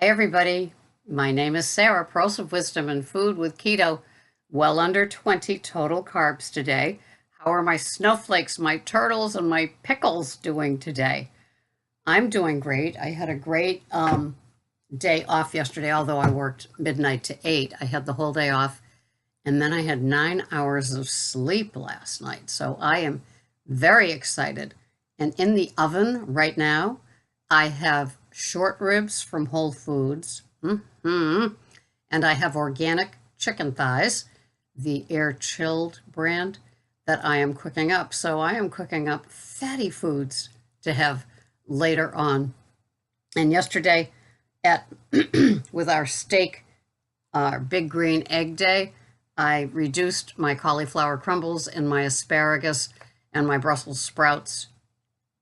Hi, everybody. My name is Sarah, Pearls of Wisdom and Food with Keto. Well under 20 total carbs today. How are my snowflakes, my turtles, and my pickles doing today? I'm doing great. I had a great day off yesterday, although I worked midnight to 8. I had the whole day off, and then I had 9 hours of sleep last night. So I am very excited. And in the oven right now, I have short ribs from Whole Foods. And I have organic chicken thighs, the air chilled brand that I am cooking up. So I am cooking up fatty foods to have later on. And yesterday at with our steak, our big green egg day, I reduced my cauliflower crumbles and my asparagus and my Brussels sprouts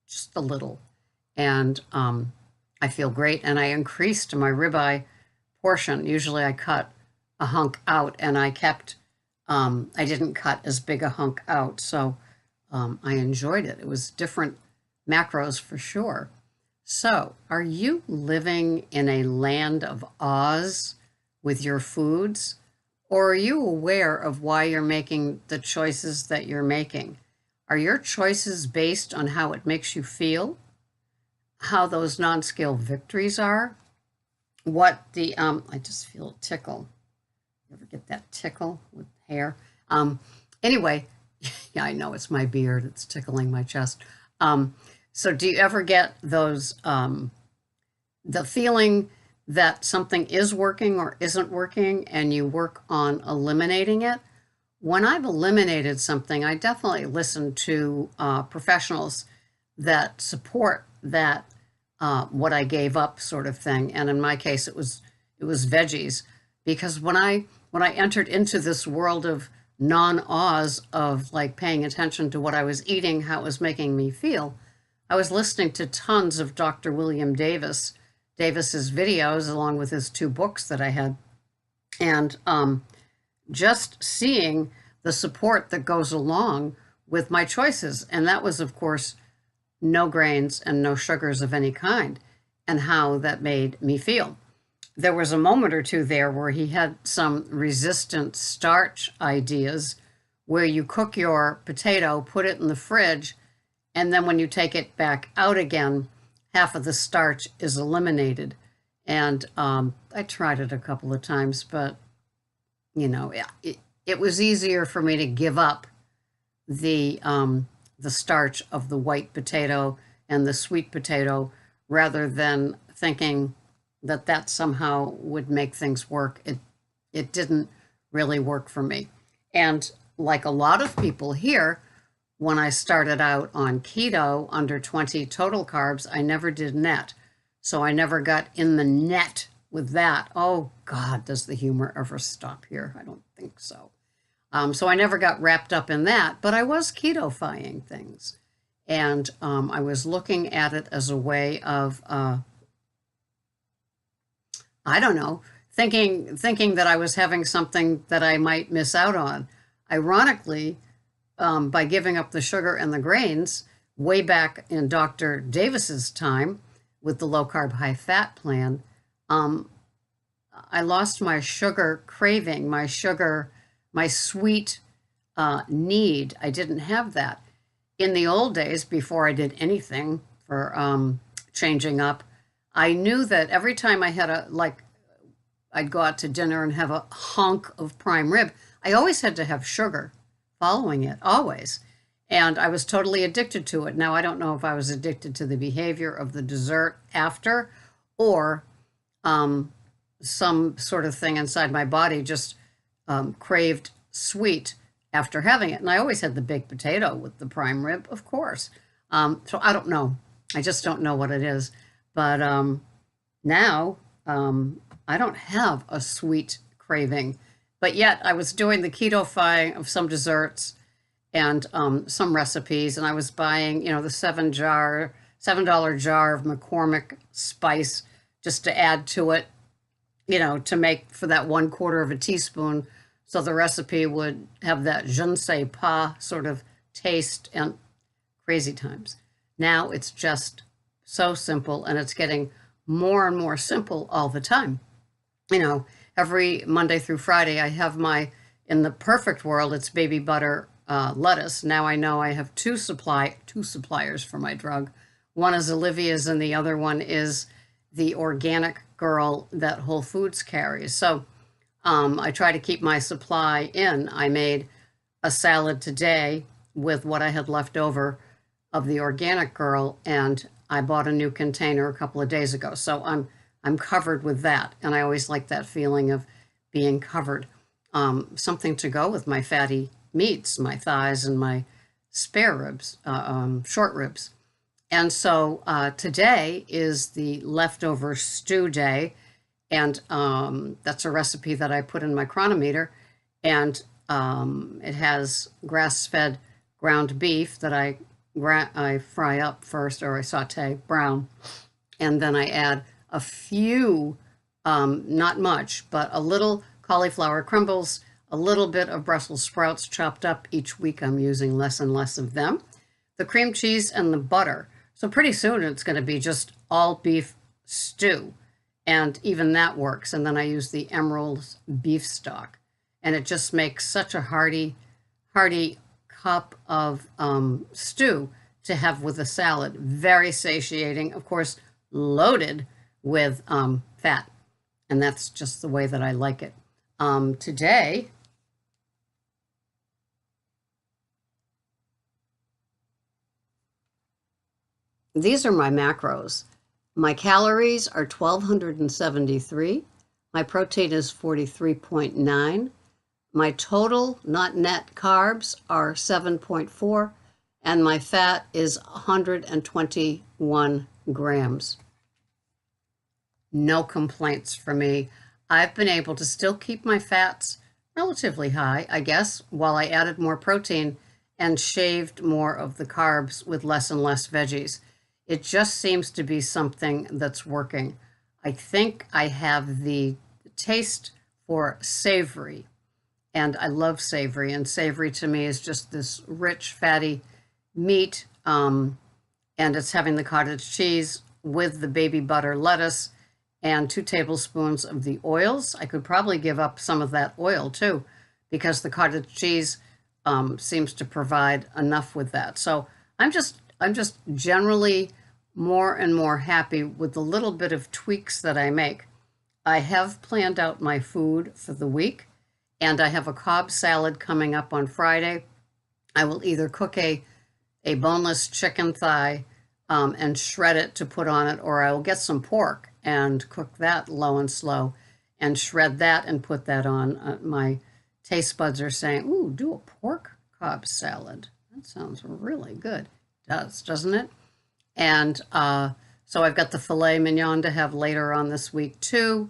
just a little. And I feel great. And I increased my ribeye portion. Usually I cut a hunk out, and I didn't cut as big a hunk out. So I enjoyed it. It was different macros for sure. So, are you living in a land of Oz with your foods? Or are you aware of why you're making the choices that you're making? Are your choices based on how it makes you feel? How those non-scale victories are? What the, I just feel a tickle. You ever get that tickle with hair? Anyway, yeah, I know it's my beard. It's tickling my chest. So do you ever get those, the feeling that something is working or isn't working and you work on eliminating it? When I've eliminated something, I definitely listen to professionals that support that what I gave up sort of thing. And in my case, it was veggies, because when I entered into this world of non-Oz, of like paying attention to what I was eating, how it was making me feel, I was listening to tons of Dr. William Davis's videos, along with his 2 books that I had, and just seeing the support that goes along with my choices. And that was, of course, no grains and no sugars of any kind, and how that made me feel. There was a moment or two there where he had some resistant starch ideas, where you cook your potato, put it in the fridge, and then when you take it back out again, half of the starch is eliminated. And I tried it a couple of times, but it was easier for me to give up the starch of the white potato and the sweet potato, rather than thinking that that somehow would make things work. It didn't really work for me. And like a lot of people here, when I started out on keto, under 20 total carbs, I never did net. So I never got in the net with that. Oh God, does the humor ever stop here? I don't think so. So I never got wrapped up in that, but I was keto-fying things. And I was looking at it as a way of, I don't know, thinking that I was having something that I might miss out on. Ironically, by giving up the sugar and the grains, way back in Dr. Davis's time with the low-carb, high-fat plan, I lost my sugar craving, my sweet need. I didn't have that. In the old days, before I did anything for changing up, I knew that every time I had I'd go out to dinner and have a hunk of prime rib, I always had to have sugar following it, always. And I was totally addicted to it. Now, I don't know if I was addicted to the behavior of the dessert after, or some sort of thing inside my body just craved sweet after having it. And I always had the baked potato with the prime rib, of course. So I don't know. I just don't know what it is. But now I don't have a sweet craving. But yet I was doing the keto-fying of some desserts and some recipes. And I was buying, the $7 jar of McCormick spice just to add to it, to make for that 1/4 teaspoon, so the recipe would have that je ne sais pas sort of taste. And crazy times. Now it's just so simple, and it's getting more and more simple all the time. You know, every Monday through Friday, I have in the perfect world, it's baby butter lettuce. Now I know I have two suppliers for my drug. One is Olivia's and the other one is the Organic Girl that Whole Foods carries. So I try to keep my supply in. I made a salad today with what I had left over of the Organic Girl, and I bought a new container a couple of days ago. So I'm covered with that, and I always like that feeling of being covered. Something to go with my fatty meats, my thighs and my spare ribs, short ribs. And so today is the leftover stew day, and that's a recipe that I put in my Chronometer, and it has grass-fed ground beef that I fry up first, or I saute brown, and then I add a few, not much, but a little cauliflower crumbles, a little bit of Brussels sprouts chopped up. Each week I'm using less and less of them, the cream cheese and the butter. So pretty soon it's going to be just all beef stew, and even that works. And then I use the Emerald's beef stock, and it just makes such a hearty cup of stew to have with a salad. Very satiating, of course, loaded with fat, and that's just the way that I like it. Today, these are my macros. My calories are 1,273. My protein is 43.9. My total, not net, carbs are 7.4, and my fat is 121 grams. No complaints for me. I've been able to still keep my fats relatively high, I guess, while I added more protein and shaved more of the carbs with less and less veggies. It just seems to be something that's working. I think I have the taste for savory, and I love savory, and savory to me is just this rich, fatty meat, and it's having the cottage cheese with the baby butter lettuce and 2 tablespoons of the oils. I could probably give up some of that oil too, because the cottage cheese seems to provide enough with that. So I'm just generally more and more happy with the little bit of tweaks that I make. I have planned out my food for the week, and I have a Cobb salad coming up on Friday. I will either cook a boneless chicken thigh and shred it to put on it, or I will get some pork and cook that low and slow and shred that and put that on. My taste buds are saying, ooh, do a pork Cobb salad. That sounds really good. It does, doesn't it? And so I've got the filet mignon to have later on this week too.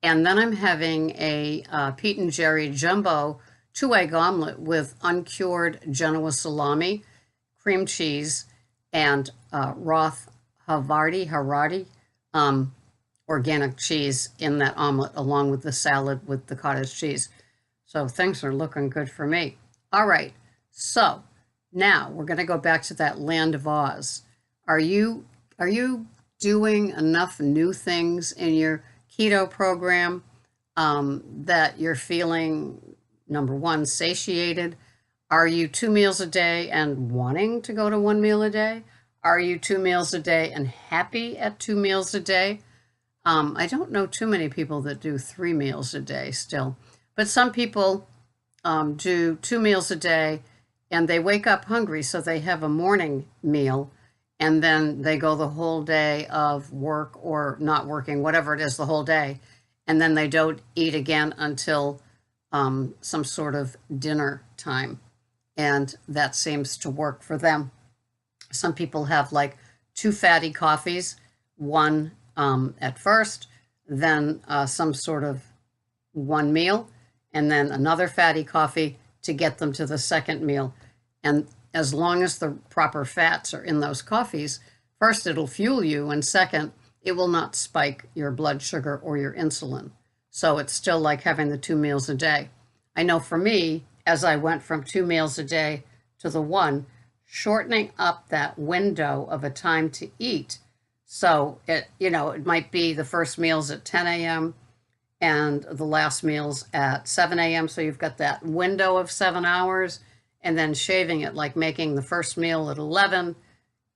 And then I'm having a Pete and Jerry jumbo 2-egg omelet with uncured Genoa salami, cream cheese, and Roth Haradi organic cheese in that omelet, along with the salad with the cottage cheese. So things are looking good for me. All right, so now we're going to go back to that Land of Oz. Are you doing enough new things in your keto program that you're feeling, number one, satiated? Are you 2 meals a day and wanting to go to 1 meal a day? Are you 2 meals a day and happy at 2 meals a day? I don't know too many people that do 3 meals a day still, but some people do 2 meals a day and they wake up hungry, so they have a morning meal, and then they go the whole day of work or not working, whatever it is, the whole day, and then they don't eat again until some sort of dinner time, and that seems to work for them. Some people have like 2 fatty coffees, one at first, then some sort of 1 meal, and then another fatty coffee to get them to the second meal. And as long as the proper fats are in those coffees, first, it'll fuel you, and second, it will not spike your blood sugar or your insulin. So it's still like having the 2 meals a day. I know for me, as I went from 2 meals a day to the 1, shortening up that window of a time to eat So it might be the first meal's at 10 a.m. and the last meal's at 7 a.m. So you've got that window of 7 hours, and then shaving it, like making the first meal at 11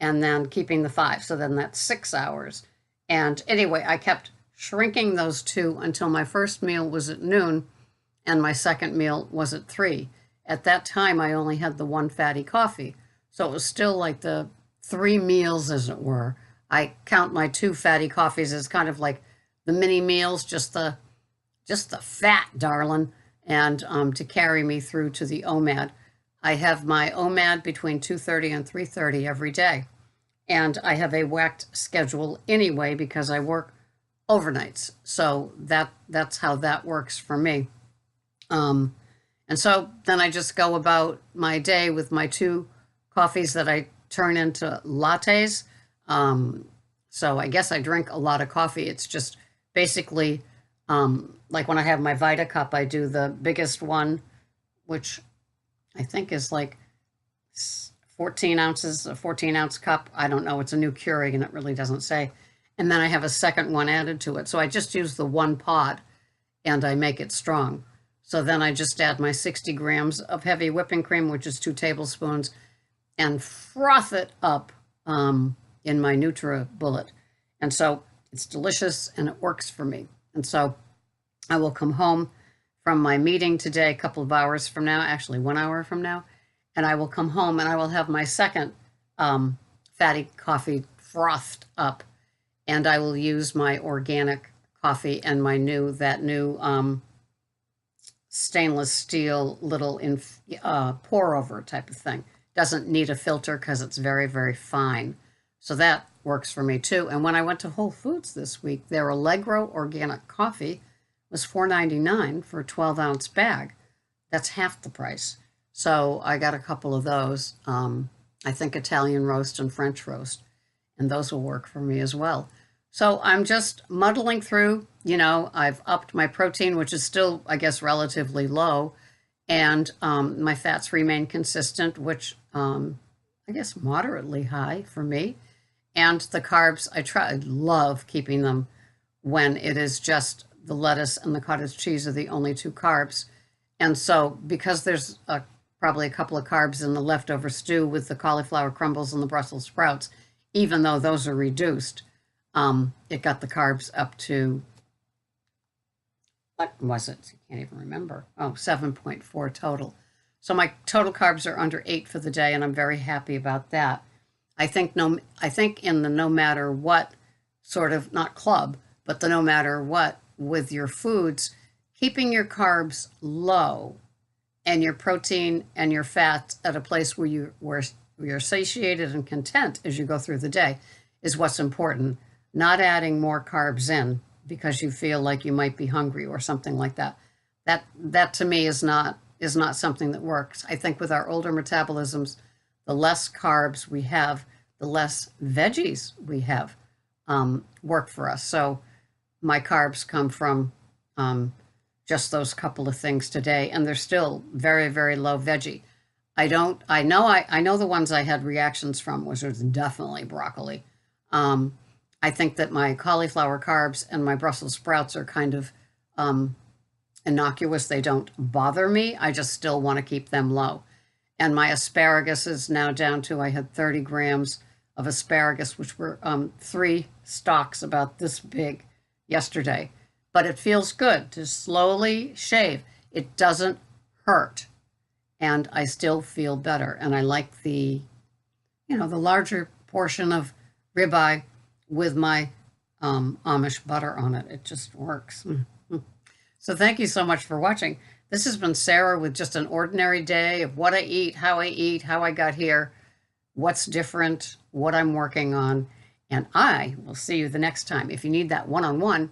and then keeping the 5. So then that's 6 hours. And anyway, I kept shrinking those two until my first meal was at noon and my second meal was at 3. At that time, I only had the one fatty coffee. So it was still like the 3 meals, as it were. I count my 2 fatty coffees as kind of like the mini meals, just the fat, darling, and to carry me through to the OMAD. I have my OMAD between 2:30 and 3:30 every day. And I have a whacked schedule anyway because I work overnights. So that's how that works for me. And so then I just go about my day with my 2 coffees that I turn into lattes. So I guess I drink a lot of coffee. It's just basically like when I have my Vita cup, I do the biggest one, which I think is like 14 ounces, a 14-ounce cup. I don't know. It's a new Keurig, and it really doesn't say. And then I have a second one added to it. So I just use the one pod, and I make it strong. So then I just add my 60 grams of heavy whipping cream, which is 2 tablespoons, and froth it up in my NutriBullet. And so it's delicious, and it works for me. And so I will come home from my meeting today, a couple of hours from now, actually 1 hour from now, and I will come home and I will have my second fatty coffee frothed up, and I will use my organic coffee and my new stainless steel little pour over type of thing. Doesn't need a filter because it's very, very fine. So that works for me too. And when I went to Whole Foods this week, their Allegro organic coffee was $4.99 for a 12-ounce bag. That's half the price. So I got a couple of those. I think Italian roast and French roast, and those will work for me as well. So I'm just muddling through. I've upped my protein, which is still, I guess, relatively low, and my fats remain consistent, which I guess moderately high for me. And the carbs, I love keeping them when it is just the lettuce and the cottage cheese are the only 2 carbs. And so because there's probably a couple of carbs in the leftover stew with the cauliflower crumbles and the Brussels sprouts, even though those are reduced, it got the carbs up to, what was it? I can't even remember. 7.4 total. So my total carbs are under 8 for the day, and I'm very happy about that. I think in the no matter what sort of, not club, but the no matter what with your foods, keeping your carbs low and your protein and your fats at a place where you're satiated and content as you go through the day is what's important. Not adding more carbs in because you feel like you might be hungry or something like that. That to me is not something that works. I think with our older metabolisms, the less carbs we have, the less veggies we have work for us. So my carbs come from just those couple of things today, and they're still very, very low veggie. I know the ones I had reactions from was definitely broccoli. I think that my cauliflower carbs and my Brussels sprouts are kind of innocuous. They don't bother me. I just still want to keep them low. And my asparagus is now down to, I had 30 grams of asparagus, which were 3 stalks about this big yesterday. But it feels good to slowly shave. It doesn't hurt. And I still feel better. And I like the larger portion of ribeye with my Amish butter on it. It just works. So thank you so much for watching. This has been Sarah with just an ordinary day of what I eat, how I got here, what's different, what I'm working on. And I will see you the next time. If you need that one-on-one,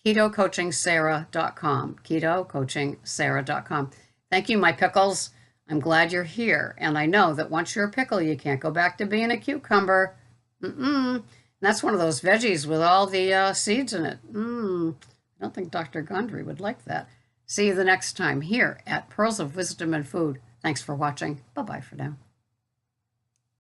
KetoCoachingSarah.com, KetoCoachingSarah.com. Thank you, my pickles. I'm glad you're here. And I know that once you're a pickle, you can't go back to being a cucumber. And that's one of those veggies with all the seeds in it. I don't think Dr. Gondry would like that. See you the next time here at Pearls of Wisdom and Food. Thanks for watching. Bye-bye for now.